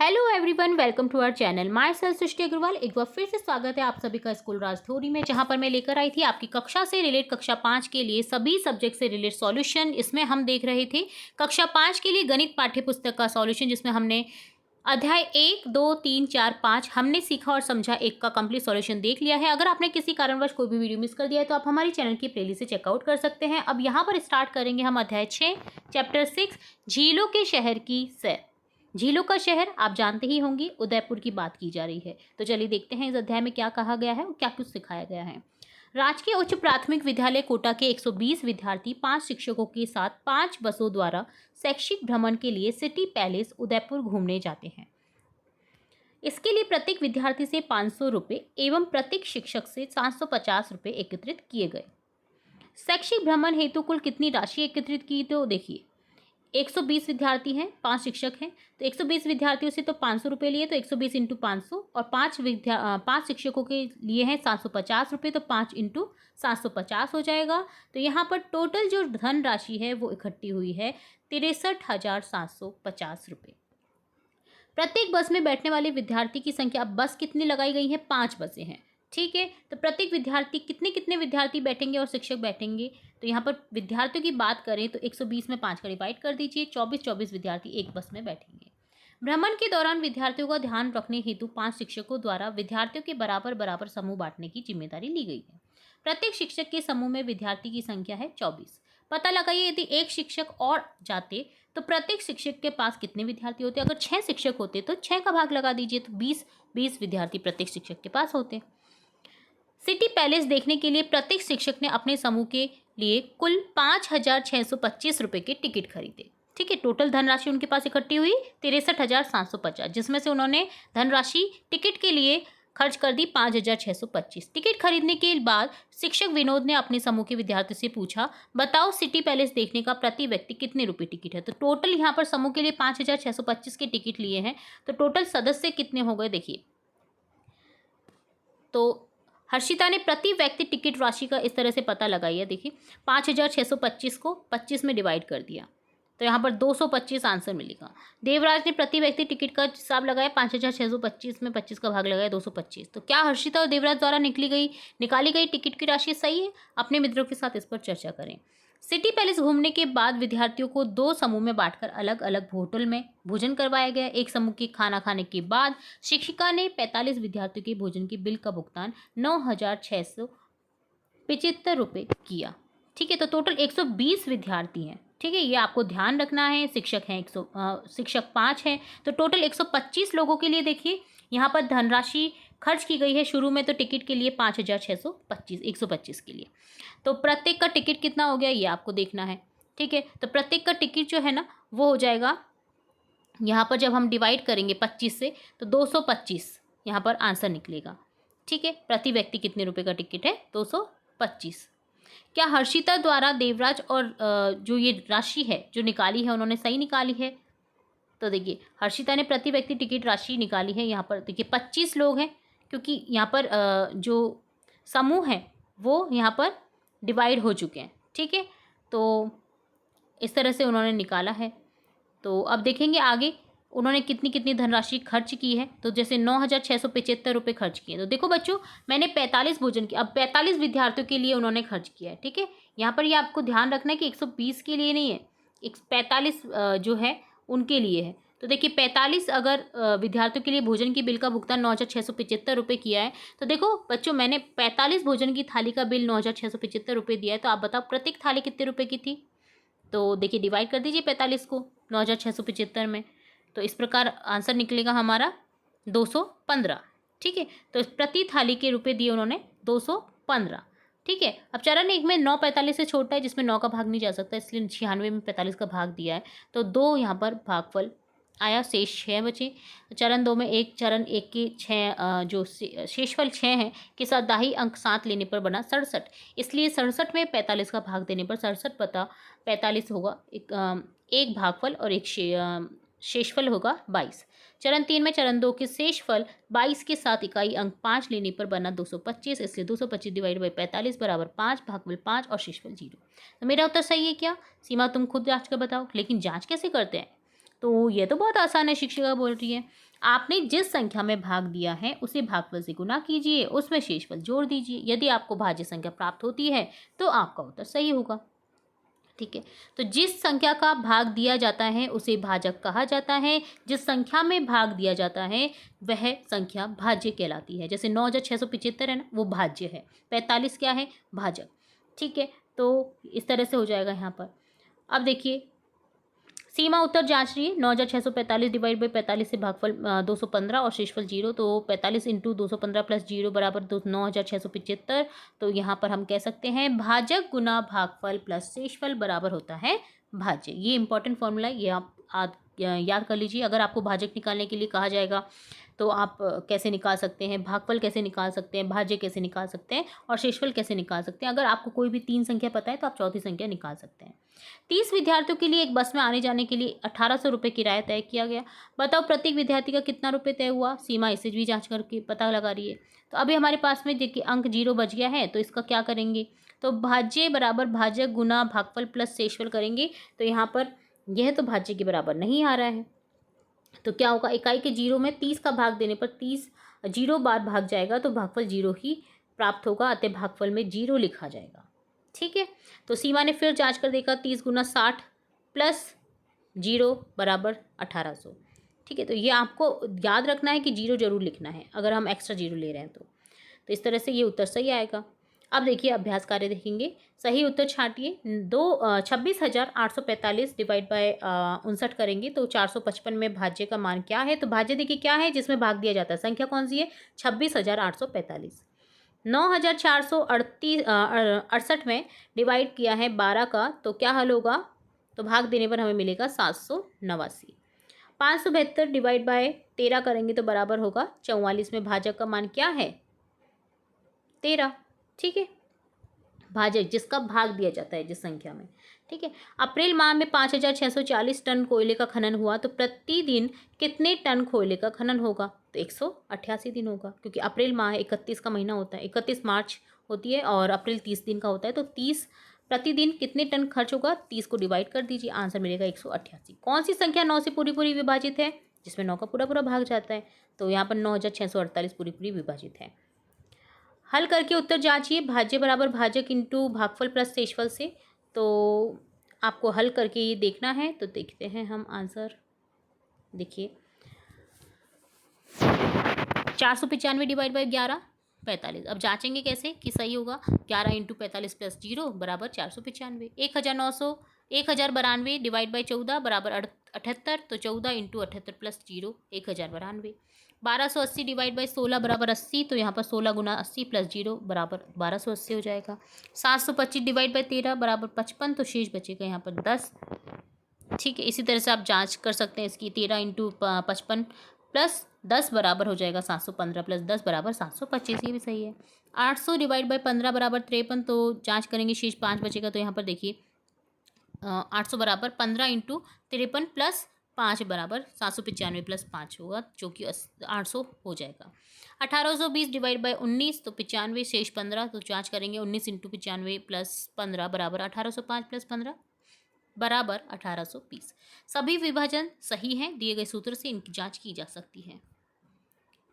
Hello everyone, welcome to our channel. Myself Srishti Agarwal. एक बार फिर से स्वागत है आप सभी का स्कूल राजथोरी में, जहां पर मैं लेकर आई थी आपकी कक्षा से रिलेट कक्षा 5 के लिए सभी सब्जेक्ट से रिलेट सॉल्यूशन। इसमें हम देख रहे थे कक्षा 5 के लिए गणित पाठ्य पुस्तक का सॉल्यूशन, जिसमें हमने अध्याय 1, 2, 3, 4, 5 हमने सीखा और समझा एक का कंप्लीट सॉल्यूशन देख लिया है। अगर आपने किसी कारणवश कोई भी वीडियो मिस कर दिया है तो आप हमारी चैनल की प्लेलिस्ट से चेकआउट कर सकते हैं। अब यहाँ पर स्टार्ट करेंगे हम अध्याय 6 चैप्टर 6 झीलों के शहर की सैर। झीलों का शहर आप जानते ही होंगे, उदयपुर की बात की जा रही है। तो चलिए देखते हैं इस अध्याय में क्या कहा गया है और क्या कुछ सिखाया गया है। राजकीय उच्च प्राथमिक विद्यालय कोटा के 120 विद्यार्थी 5 शिक्षकों के साथ 5 बसों द्वारा शैक्षिक भ्रमण के लिए सिटी पैलेस उदयपुर घूमने जाते हैं। इसके लिए प्रत्येक विद्यार्थी से 500 रुपये एवं प्रत्येक शिक्षक से 750 रुपये एकत्रित किए गए। शैक्षिक भ्रमण हेतु कुल कितनी राशि एकत्रित की, तो देखिए 120 विद्यार्थी हैं, 5 शिक्षक हैं, तो 120 विद्यार्थियों से तो 500 रुपये लिए, तो 120 इंटू 500 और 5 शिक्षकों के लिए हैं 750 रुपये, तो 5 इंटू 750 हो जाएगा। तो यहाँ पर टोटल जो धन राशि है वो इकट्ठी हुई है 63,750 रुपये। प्रत्येक बस में बैठने वाले विद्यार्थी की संख्या, अब बस कितनी लगाई गई है, 5 बसें हैं, ठीक है। तो प्रत्येक विद्यार्थी कितने विद्यार्थी बैठेंगे और शिक्षक बैठेंगे, तो यहाँ पर विद्यार्थियों की बात करें तो 120 में 5 का डिवाइड कर दीजिए, 24 विद्यार्थी एक बस में बैठेंगे। भ्रमण के दौरान विद्यार्थियों का ध्यान रखने हेतु 5 शिक्षकों द्वारा विद्यार्थियों के बराबर बराबर समूह बांटने की जिम्मेदारी ली गई है। प्रत्येक शिक्षक के समूह में विद्यार्थी की संख्या है 24। पता लगाइए यदि एक शिक्षक और जाते तो प्रत्येक शिक्षक के पास कितने विद्यार्थी होते। अगर 6 शिक्षक होते तो 6 का भाग लगा दीजिए, तो 20 विद्यार्थी प्रत्येक शिक्षक के पास होते। सिटी पैलेस देखने के लिए प्रत्येक शिक्षक ने अपने समूह के लिए कुल 5,625 रुपये के टिकट खरीदे, ठीक है। टोटल धनराशि उनके पास इकट्ठी हुई 63,750, जिसमें से उन्होंने धनराशि टिकट के लिए खर्च कर दी 5,625। टिकट खरीदने के बाद शिक्षक विनोद ने अपने समूह के विद्यार्थियों से पूछा, बताओ सिटी पैलेस देखने का प्रति व्यक्ति कितने रुपए टिकट है। तो टोटल यहाँ पर समूह के लिए 5,625 के टिकट लिए हैं, तो टोटल सदस्य कितने हो गए देखिए। तो हर्षिता ने प्रति व्यक्ति टिकट राशि का इस तरह से पता लगाई है, देखिए 5,625 को 25 में डिवाइड कर दिया, तो यहाँ पर 225 आंसर मिलेगा। देवराज ने प्रति व्यक्ति टिकट का हिसाब लगाया, 5,625 में 25 का भाग लगाया 225। तो क्या हर्षिता और देवराज द्वारा निकाली गई टिकट की राशि सही है? अपने मित्रों के साथ इस पर चर्चा करें। सिटी पैलेस घूमने के बाद विद्यार्थियों को 2 समूह में बांटकर अलग अलग होटल में भोजन करवाया गया। एक समूह के खाना खाने के बाद शिक्षिका ने 45 विद्यार्थियों के भोजन के बिल का भुगतान 9,675 रुपये किया, ठीक है। तो टोटल 120 विद्यार्थी हैं, ठीक है, ये आपको ध्यान रखना है। शिक्षक हैं शिक्षक 5 हैं, तो टोटल 125 लोगों के लिए देखिए यहाँ पर धनराशि खर्च की गई है। शुरू में तो टिकट के लिए 5,625 125 के लिए, तो प्रत्येक का टिकट कितना हो गया ये आपको देखना है, ठीक है। तो प्रत्येक का टिकट जो है ना वो हो जाएगा, यहाँ पर जब हम डिवाइड करेंगे 25 से तो 225 यहाँ पर आंसर निकलेगा, ठीक है। प्रति व्यक्ति कितने रुपए का टिकट है, 225। क्या हर्षिता द्वारा देवराज और जो ये राशि है जो निकाली है उन्होंने सही निकाली है? तो देखिए हर्षिता ने प्रति व्यक्ति टिकट राशि निकाली है, यहाँ पर देखिए 25 लोग हैं, क्योंकि यहाँ पर जो समूह है वो यहाँ पर डिवाइड हो चुके हैं, ठीक है। तो इस तरह से उन्होंने निकाला है। तो अब देखेंगे आगे उन्होंने कितनी कितनी धनराशि खर्च की है। तो जैसे 9,675 रुपये खर्च किए, तो देखो बच्चों मैंने 45 भोजन किया, अब 45 विद्यार्थियों के लिए उन्होंने खर्च किया है, ठीक है। यहाँ पर ये आपको ध्यान रखना है कि 120 के लिए नहीं है, 45 जो है उनके लिए है। तो देखिए 45 अगर विद्यार्थियों के लिए भोजन की बिल का भुगतान 9,675 रुपये किया है, तो देखो बच्चों मैंने 45 भोजन की थाली का बिल 9,675 रुपये दिया है, तो आप बताओ प्रत्येक थाली कितने रुपये की थी। तो देखिए डिवाइड कर दीजिए 45 को 9,675 में, तो इस प्रकार आंसर निकलेगा हमारा 215, ठीक है। तो प्रति थाली के रुपए दिए उन्होंने 215, ठीक है। अब चरण 1 में 9 45 से छोटा है, जिसमें 9 का भाग नहीं जा सकता, इसलिए 96 में 45 का भाग दिया है, तो 2 यहाँ पर भागफल आया, शेष 6 बचे। चरण 2 में चरण 1 के 6 जो शेषफल 6 हैं के साथ दाही अंक 7 लेने पर बना 67, इसलिए 67 में 45 का भाग देने पर 67 बटा 45 होगा, एक भागफल और एक शेषफल होगा 22। चरण 3 में चरण 2 के शेषफल 22 के साथ इकाई अंक 5 लेने पर बना 225, इसलिए 225 डिवाइड बाई 45 बराबर 5, भागफल 5 और शेषफल 0। तो मेरा उत्तर सही है क्या? सीमा तुम खुद जांच कर बताओ। लेकिन जांच कैसे करते हैं? तो ये तो बहुत आसान है, शिक्षिका बोल रही है। आपने जिस संख्या में भाग दिया है उसे भागफल से गुना कीजिए, उसमें शेषफल जोड़ दीजिए। यदि आपको भाज्य संख्या प्राप्त होती है तो आपका उत्तर सही होगा। ठीक है, तो जिस संख्या का भाग दिया जाता है उसे भाजक कहा जाता है। जिस संख्या में भाग दिया जाता है वह संख्या भाज्य कहलाती है। जैसे 9,675 है ना, वो भाज्य है। 45 क्या है? भाजक। ठीक है, तो इस तरह से हो जाएगा यहाँ पर। अब देखिए, सीमा उत्तर जांच रही है। 9,645 डिवाइड बाई 45 से भागफल 215 और शेषफल 0। तो 45 इंटू 215 प्लस 0 बराबर 9,675। तो यहाँ पर हम कह सकते हैं भाजक गुना भागफल प्लस शेषफल बराबर होता है भाज्य। ये इंपॉर्टेंट फॉर्मूला है, ये आप याद कर लीजिए। अगर आपको भाजक निकालने के लिए कहा जाएगा तो आप कैसे निकाल सकते हैं, भागफल कैसे निकाल सकते हैं, भाज्य कैसे निकाल सकते हैं और शेषफल कैसे निकाल सकते हैं। अगर आपको कोई भी 3 संख्या पता है तो आप चौथी संख्या निकाल सकते हैं। 30 विद्यार्थियों के लिए एक बस में आने जाने के लिए 1800 रुपये किराया तय किया गया। बताओ प्रत्येक विद्यार्थी का कितना रुपये तय हुआ? सीमा इसे भी जांच करके पता लगा रही है। तो अभी हमारे पास में देखिए अंक 0 बच गया है, तो इसका क्या करेंगे? तो भाज्य बराबर भाजक गुना भागफल प्लस शेषफल करेंगे। तो यहाँ पर यह तो भाज्य के बराबर नहीं आ रहा है, तो क्या होगा? इकाई के 0 में 30 का भाग देने पर 30 0 बार भाग जाएगा, तो भागफल 0 ही प्राप्त होगा। अतः भागफल में 0 लिखा जाएगा। ठीक है, तो सीमा ने फिर जांच कर देखा। 30 गुना 60 प्लस 0 बराबर 1800। ठीक है, तो ये आपको याद रखना है कि 0 जरूर लिखना है अगर हम एक्स्ट्रा 0 ले रहे हैं तो इस तरह से ये उत्तर सही आएगा। अब देखिए अभ्यास कार्य देखेंगे। सही उत्तर छांटिए। 26,845 डिवाइड बाय 59 करेंगे तो 455 में भाज्य का मान क्या है? तो भाज्य देखिए क्या है जिसमें भाग दिया जाता है, संख्या कौन सी है? 26,845। 9,468 में डिवाइड किया है 12 का, तो क्या हल होगा? तो भाग देने पर हमें मिलेगा 789। 572 डिवाइड बाय 13 करेंगे तो बराबर होगा 44 में भाजक का मान क्या है? 13। ठीक है, भाजक जिसका भाग दिया जाता है जिस संख्या में। ठीक है, अप्रैल माह में 5,640 टन कोयले का खनन हुआ, तो प्रतिदिन कितने टन कोयले का खनन होगा? तो 188 दिन होगा, क्योंकि अप्रैल माह 31 का महीना होता है, 31 मार्च होती है और अप्रैल 30 दिन का होता है। तो 30 प्रतिदिन कितने टन खर्च होगा? 30 को डिवाइड कर दीजिए, आंसर मिलेगा 188। कौन सी संख्या 9 से पूरी पूरी विभाजित है? जिसमें 9 का पूरा पूरा भाग जाता है। तो यहाँ पर 9,648 पूरी पूरी विभाजित है। हल करके उत्तर जांचिए। भाज्य बराबर भाजक इंटू भागफल प्लस शेषफल से। तो आपको हल करके ये देखना है, तो देखते हैं हम आंसर। देखिए 495 डिवाइड बाई 11 45। अब जांचेंगे कैसे कि सही होगा? 11 इंटू 45 प्लस 0 बराबर 495। 1092 डिवाइड बाई 14 बराबर 78। तो 14 इंटू 78 प्लस 0 1092। 1280 डिवाइड बाई 16 बराबर 80। तो यहाँ पर 16 गुना 80 प्लस 0 बराबर 1280 हो जाएगा। 725 डिवाइड बाई 13 बराबर 55। तो शेष बचेगा यहाँ पर 10। ठीक है, इसी तरह से आप जांच कर सकते हैं इसकी। 13 इंटू 55 प्लस 10 बराबर हो जाएगा 715 प्लस 10 बराबर 725। ये भी सही है। 800 डिवाइड बाई 15 बराबर 53। तो जांच करेंगे, शेष 5 बचेगा। तो यहाँ पर देखिए 800 बराबर 15 इंटू 53 प्लस 5 बराबर 795 प्लस 5 होगा, जो कि 800 हो जाएगा। 1820 डिवाइड बाई 19। तो 95 शेष 15। तो जांच करेंगे 19 इंटू 95 प्लस 15 बराबर 1805 प्लस 15 बराबर 1820। सभी विभाजन सही हैं, दिए गए सूत्र से इनकी जांच की जा सकती है।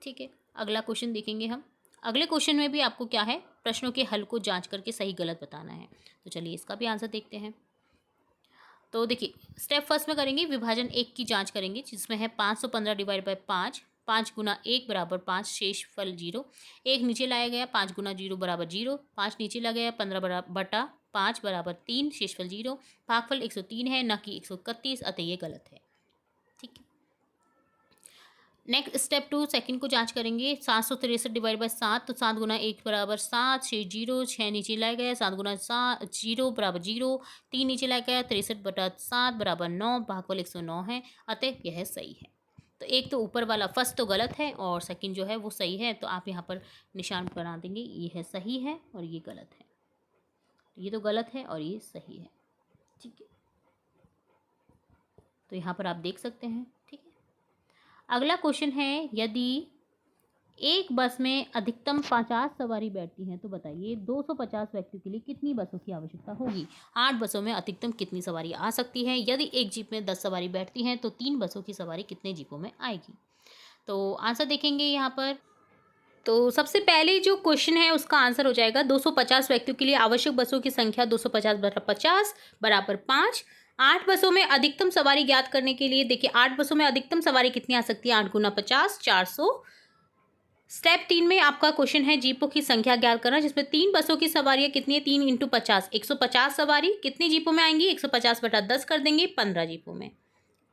ठीक है, अगला क्वेश्चन देखेंगे हम। अगले क्वेश्चन में भी आपको क्या है, प्रश्नों के हल को जांच करके सही गलत बताना है। तो चलिए इसका भी आंसर देखते हैं। तो देखिए स्टेप फर्स्ट में करेंगे विभाजन 1 की जांच करेंगे, जिसमें है 515 डिवाइड बाई 5। 5 गुना 1 बराबर 5, शेष फल 0। 1 नीचे लाया गया, 5 गुना 0 बराबर 0। 5 नीचे लाया गया, 15 बटा 5 बराबर 3, शेषफल 0। भागफल 103 है, न कि 131, अतः ये गलत है। ठीक है, नेक्स्ट स्टेप 2 सेकंड को जांच करेंगे। 763 डिवाइड बाई 7। तो 7 गुना 1 बराबर 7, शेष 0। 6 नीचे लाया गया, 7 गुना 7 0 बराबर 0। 3 नीचे लाया गया, 63 बटा 7 बराबर 9। भागफल 109 है, अतः यह सही है। तो एक तो ऊपर वाला फर्स्ट तो गलत है और सेकंड जो है वो सही है। तो आप यहाँ पर निशान बना देंगे, ये है सही है और ये गलत है। ये तो गलत है और ये सही है। ठीक है, तो यहाँ पर आप देख सकते हैं। ठीक है, अगला क्वेश्चन है, यदि एक बस में अधिकतम 50 सवारी बैठती हैं, तो बताइए 250 व्यक्तियों के लिए कितनी बसों की आवश्यकता होगी। 8 बसों में अधिकतम कितनी सवारी आ सकती है। यदि एक जीप में 10 सवारी बैठती हैं तो 3 बसों की सवारी कितने जीपों में आएगी। तो आंसर देखेंगे यहाँ पर। तो सबसे पहले जो क्वेश्चन है उसका आंसर हो जाएगा 250 व्यक्तियों के लिए आवश्यक बसों की संख्या 250 बटा 50 बराबर 5। 8 बसों में अधिकतम सवारी ज्ञात करने के लिए देखिए 8 बसों में अधिकतम सवारी कितनी आ सकती है, 8 गुना 50 400। स्टेप 3 में आपका क्वेश्चन है जीपों की संख्या ज्ञात करना, जिसमें 3 बसों की सवारियां कितनी है, 3 इंटू 50 150 सवारी कितनी जीपों में आएंगी, 150 बटा 10 कर देंगे 15 जीपों में।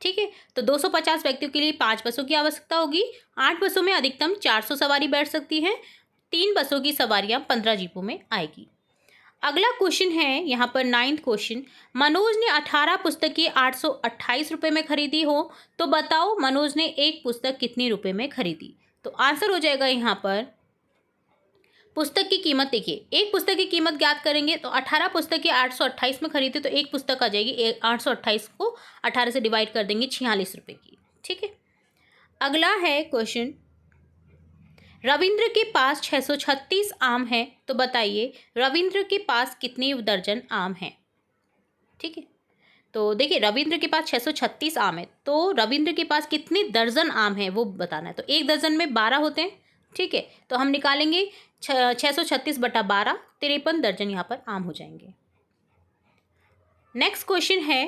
ठीक है, तो 250 व्यक्तियों के लिए 5 बसों की आवश्यकता होगी। 8 बसों में अधिकतम 400 सवारी बैठ सकती है। 3 बसों की सवारियां 15 जीपों में आएगी। अगला क्वेश्चन है यहाँ पर 9th क्वेश्चन। मनोज ने 18 पुस्तकें 828 रुपये में खरीदी हो, तो बताओ मनोज ने एक पुस्तक कितने रुपए में खरीदी। तो आंसर हो जाएगा यहाँ पर पुस्तक की कीमत। देखिए एक पुस्तक की कीमत ज्ञात करेंगे तो 18 पुस्तकें 828 में खरीदे तो एक पुस्तक आ जाएगी 828 को 18 से डिवाइड कर देंगे 46 रुपये की। ठीक है, अगला है क्वेश्चन। रविंद्र के पास 636 आम है, तो बताइए रविंद्र के पास कितने दर्जन आम हैं। ठीक है, तो देखिए रविंद्र के पास 636 आम है, तो रविंद्र के पास कितने दर्जन आम है वो बताना है। तो एक दर्जन में 12 होते हैं। ठीक है, तो हम निकालेंगे 636 बटा 12, 53 दर्जन यहाँ पर आम हो जाएंगे। नेक्स्ट क्वेश्चन है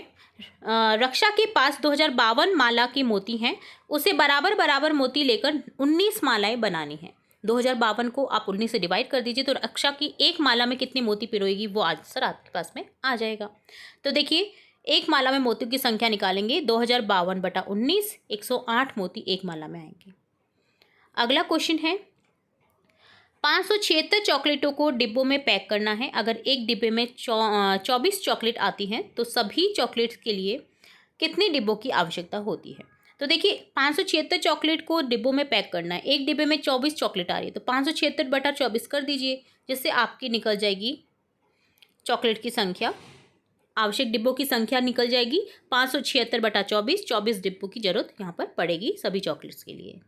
रक्षा के पास 2052 माला की मोती हैं, उसे बराबर बराबर मोती लेकर 19 मालाएं बनानी हैं। 2052 को आप 19 से डिवाइड कर दीजिए तो रक्षा की एक माला में कितनी मोती पिरोएगी वो आंसर आपके पास में आ जाएगा। तो देखिए एक माला में मोतियों की संख्या निकालेंगे 2052 बटा 19, 108 मोती एक माला में आएंगे। अगला क्वेश्चन है 576 चॉकलेटों को डिब्बों में पैक करना है। अगर एक डिब्बे में 24 चॉकलेट आती हैं तो सभी चॉकलेट्स के लिए कितने डिब्बों की आवश्यकता होती है। तो देखिए 576 चॉकलेट को डिब्बों में पैक करना है, एक डिब्बे में 24 चॉकलेट आ रही है तो 576 बटा 24 कर दीजिए, जिससे आपकी निकल जाएगी चॉकलेट की संख्या, आवश्यक डिब्बों की संख्या निकल जाएगी 576 बटा 24। 24 डिब्बों की जरूरत यहाँ पर पड़ेगी सभी चॉकलेट्स के लिए।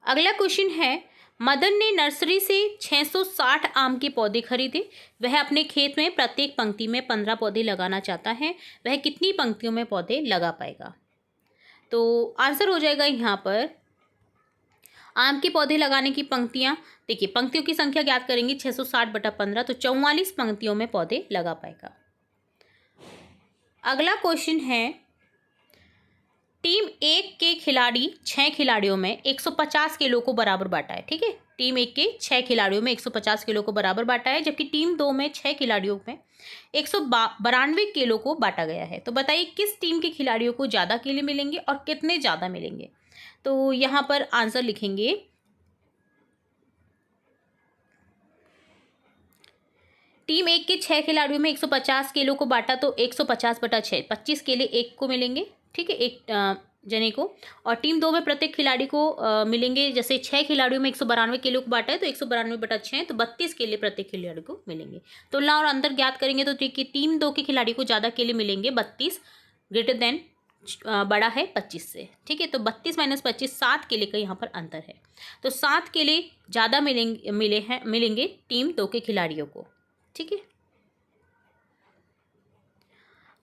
अगला क्वेश्चन है मदन ने नर्सरी से 660 आम के पौधे खरीदे। वह अपने खेत में प्रत्येक पंक्ति में 15 पौधे लगाना चाहता है। वह कितनी पंक्तियों में पौधे लगा पाएगा। तो आंसर हो जाएगा यहाँ पर आम के पौधे लगाने की पंक्तियाँ। देखिए पंक्तियों की संख्या ज्ञात करेंगे 660 बटा 15, तो 44 पंक्तियों में पौधे लगा पाएगा। अगला क्वेश्चन है टीम 1 के खिलाड़ी 6 खिलाड़ियों में 150 किलो को बराबर बांटा है। ठीक है, टीम 1 के 6 खिलाड़ियों में 150 किलो को बराबर बांटा है, जबकि टीम 2 में 6 खिलाड़ियों में 192 किलो को बांटा गया है। तो बताइए किस टीम के खिलाड़ियों को ज़्यादा केले मिलेंगे और कितने ज़्यादा मिलेंगे। तो यहाँ पर आंसर लिखेंगे टीम 1 के 6 खिलाड़ियों में 150 किलो को बांटा तो 150 बटा 6, 25 केले एक को मिलेंगे। ठीक है, एक जने को। और टीम 2 में प्रत्येक खिलाड़ी को मिलेंगे, जैसे 6 खिलाड़ियों में 192 किलो को बांटा है तो 192 बटा 6, तो 32 केले प्रत्येक खिलाड़ी को मिलेंगे। तुलना और अंतर ज्ञात करेंगे तो देखिए टीम 2 के खिलाड़ी को ज़्यादा केले मिलेंगे 32, ग्रेटर देन बड़ा है 25 से। ठीक है, तो 32 माइनस 25 7 केले का यहाँ पर अंतर है, तो 7 केले ज़्यादा मिलेंगे टीम 2 के खिलाड़ियों को। ठीक है,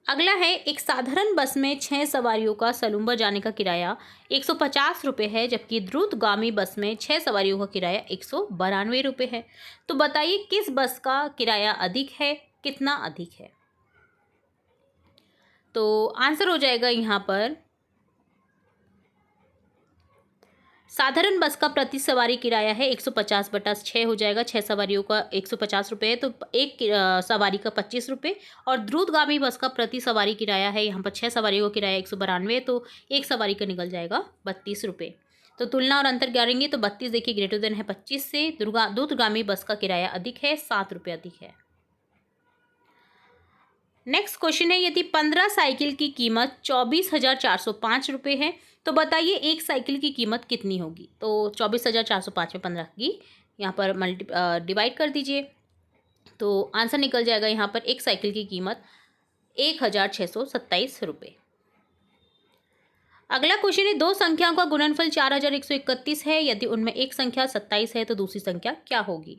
अगला है एक साधारण बस में 6 सवारियों का सलूम्बर जाने का किराया 150 रुपये है, जबकि द्रुतगामी बस में 6 सवारियों का किराया 192 रुपये है। तो बताइए किस बस का किराया अधिक है, कितना अधिक है। तो आंसर हो जाएगा यहाँ पर साधारण बस का प्रति सवारी किराया है 150 बटा 6 हो जाएगा। 6 सवारियों का 150 रुपये है तो एक सवारी का 25 रुपये। और द्रुतगामी बस का प्रति सवारी किराया है यहाँ पर 6 सवारियों का किराया 192, तो एक सवारी का निकल जाएगा 32 रुपये। तो तुलना और अंतर करेंगे तो 32 देखिए ग्रेटर देन है 25 से। द्रुतगामी बस का किराया अधिक है, 7 रुपये अधिक है। नेक्स्ट क्वेश्चन है यदि 15 साइकिल की कीमत 24,405 रुपये है, तो बताइए एक साइकिल की कीमत कितनी होगी। तो 24,405 में 15 की यहाँ पर डिवाइड कर दीजिए, तो आंसर निकल जाएगा यहाँ पर एक साइकिल की कीमत 1,627 रुपये। अगला क्वेश्चन है, दो संख्याओं का गुणनफल 4131 है, यदि उनमें एक संख्या 27 है तो दूसरी संख्या क्या होगी।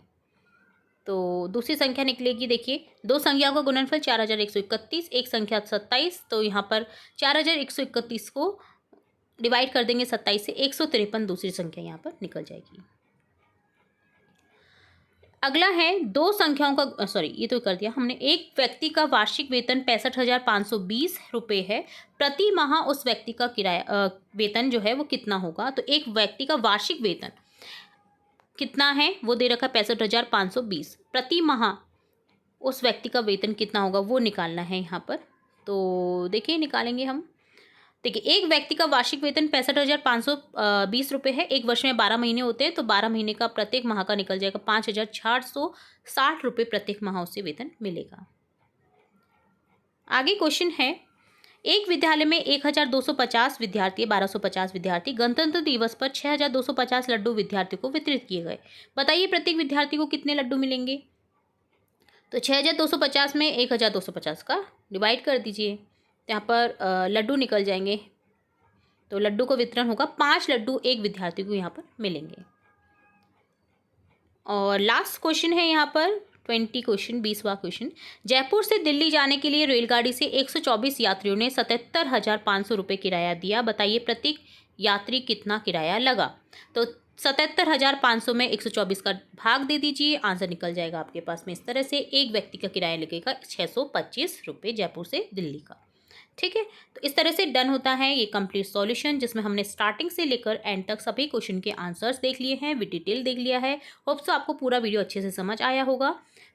तो दूसरी संख्या निकलेगी, देखिए दो संख्याओं का गुणनफल 4131, एक संख्या 27, तो यहाँ पर 4131 को डिवाइड कर देंगे 27 से, 153 दूसरी संख्या यहाँ पर निकल जाएगी। अगला है, दो संख्याओं का ये तो कर दिया हमने। एक व्यक्ति का वार्षिक वेतन 65,520 रुपये है, प्रति माह उस व्यक्ति का किराया वेतन जो है वो कितना होगा। तो एक व्यक्ति का वार्षिक वेतन कितना है वो दे रखा 65,520, प्रति माह उस व्यक्ति का वेतन कितना होगा वो निकालना है यहाँ पर। तो देखिए निकालेंगे हम। देखिए एक व्यक्ति का वार्षिक वेतन 65,520 रुपये है, एक वर्ष में 12 महीने होते हैं, तो 12 महीने का प्रत्येक माह का निकल जाएगा 5,460 रुपये प्रत्येक माह उसे वेतन मिलेगा। आगे क्वेश्चन है, एक विद्यालय में 1,250 विद्यार्थी, 1,250 विद्यार्थी गणतंत्र दिवस पर 6,250 लड्डू विद्यार्थियों को वितरित किए गए। बताइए प्रत्येक विद्यार्थी को कितने लड्डू मिलेंगे। तो 6,250 में 1,250 का डिवाइड कर दीजिए, यहाँ पर लड्डू निकल जाएंगे, तो लड्डू को वितरण होगा 5 लड्डू एक विद्यार्थी को यहाँ पर मिलेंगे। और लास्ट क्वेश्चन है यहाँ पर 20वां क्वेश्चन, जयपुर से दिल्ली जाने के लिए रेलगाड़ी से 124 यात्रियों ने 77,500 रुपये किराया दिया। बताइए प्रत्येक यात्री कितना किराया लगा। तो 77,500 में 124 का भाग दे दीजिए, आंसर निकल जाएगा आपके पास में इस तरह से। एक व्यक्ति का किराया लगेगा 625 रुपये जयपुर से दिल्ली का। ठीक है, तो इस तरह से डन होता है ये कंप्लीट सॉल्यूशन, जिसमें हमने स्टार्टिंग से लेकर एंड तक सभी क्वेश्चन के आंसर्स देख लिए हैं, विद डिटेल देख लिया है। होप सो आपको पूरा वीडियो अच्छे से समझ आया होगा।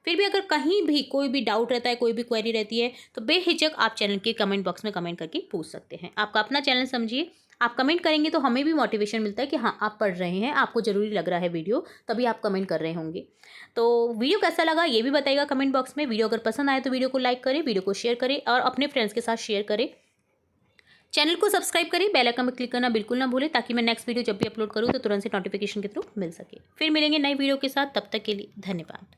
फिर भी अगर कहीं भी कोई भी डाउट रहता है, कोई भी क्वेरी रहती है, तो बेहिचक आप चैनल के कमेंट बॉक्स में कमेंट करके पूछ सकते हैं। आपका अपना चैनल समझिए, आप कमेंट करेंगे तो हमें भी मोटिवेशन मिलता है कि हाँ आप पढ़ रहे हैं, आपको ज़रूरी लग रहा है वीडियो, तभी आप कमेंट कर रहे होंगे। तो वीडियो कैसा लगा ये भी बताइएगा कमेंट बॉक्स में। वीडियो अगर पसंद आए तो वीडियो को लाइक करें, वीडियो को शेयर करें और अपने फ्रेंड्स के साथ शेयर करें। चैनल को सब्सक्राइब करें, बेल आइकन पर क्लिक करना बिल्कुल ना भूलें, ताकि मैं नेक्स्ट वीडियो जब भी अपलोड करूँ तो तुरंत से नोटिफिकेशन के थ्रू मिल सके। फिर मिलेंगे नई वीडियो के साथ, तब तक के लिए धन्यवाद।